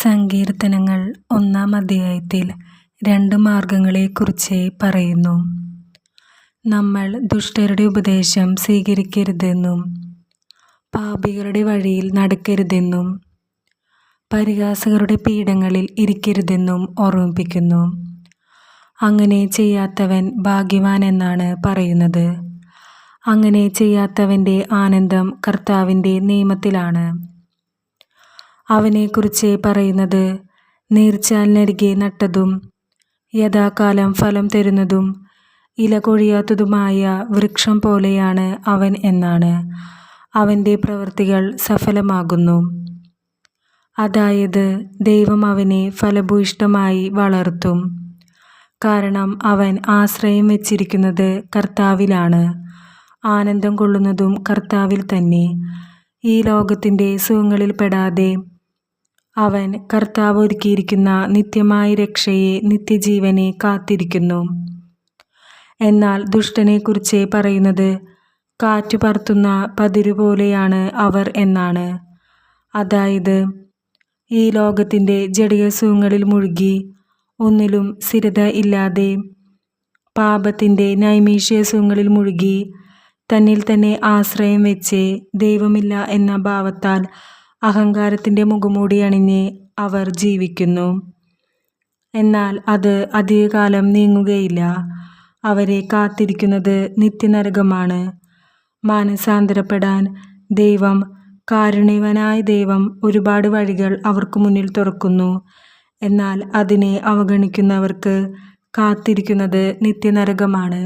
സങ്കീർത്തനങ്ങൾ 1-ാം അധ്യായത്തിൽ 2 മാർഗങ്ങളെക്കുറിച്ച് പറയുന്നു. നമ്മൾ ദുഷ്ടരുടെ ഉപദേശം സ്വീകരിക്കരുതെന്നും പാപികളുടെ വഴിയിൽ നടക്കരുതെന്നും പരിഹാസകരുടെ പീഠങ്ങളിൽ ഇരിക്കരുതെന്നും ഓർമ്മിപ്പിക്കുന്നു. അങ്ങനെ ചെയ്യാത്തവൻ ഭാഗ്യവാൻ എന്നാണ് പറയുന്നത്. അങ്ങനെ ചെയ്യാത്തവൻ്റെ ആനന്ദം കർത്താവിൻ്റെ നിയമത്തിലാണ്. അവനെക്കുറിച്ച് പറയുന്നത്, നീർച്ചാലിനരികെ നട്ടതും യഥാകാലം ഫലം തരുന്നതും ഇല കൊഴിയാത്തതുമായ വൃക്ഷം പോലെയാണ് അവൻ എന്നാണ്. അവൻ്റെ പ്രവൃത്തികൾ സഫലമാകുന്നു. അതായത് ദൈവം അവനെ ഫലഭൂയിഷ്ഠമായി വളർത്തും. കാരണം അവൻ ആശ്രയം വച്ചിരിക്കുന്നത് കർത്താവിലാണ്, ആനന്ദം കൊള്ളുന്നതും കർത്താവിൽ തന്നെ. ഈ ലോകത്തിൻ്റെ സുഖങ്ങളിൽ പെടാതെ അവൻ കർത്താവ് ഒരുക്കിയിരിക്കുന്ന നിത്യമായ രക്ഷയെ, നിത്യജീവനെ കാത്തിരിക്കുന്നു. എന്നാൽ ദുഷ്ടനെക്കുറിച്ച് പറയുന്നത്, കാറ്റു പറത്തുന്ന പതിരുപോലെയാണ് അവർ എന്നാണ്. അതായത് ഈ ലോകത്തിൻ്റെ ജഡികസുഖങ്ങളിൽ മുഴുകി ഒന്നിലും സ്ഥിരത ഇല്ലാതെ പാപത്തിൻ്റെ നൈമിഷികസുഖങ്ങളിൽ മുഴുകി തന്നിൽ തന്നെ ആശ്രയം വെച്ച് ദൈവമില്ല എന്ന ഭാവത്താൽ അഹങ്കാരത്തിൻ്റെ മുഖംമൂടി അണിഞ്ഞ് അവർ ജീവിക്കുന്നു. എന്നാൽ അത് അധികകാലം നീങ്ങുകയില്ല. അവരെ കാത്തിരിക്കുന്നത് നിത്യനരകമാണ്. മാനസാന്തരപ്പെടാൻ കാരുണ്യവാനായ ദൈവം ഒരുപാട് വഴികൾ അവർക്ക് മുന്നിൽ തുറക്കുന്നു. എന്നാൽ അതിനെ അവഗണിക്കുന്നവർക്ക് കാത്തിരിക്കുന്നത് നിത്യനരകമാണ്.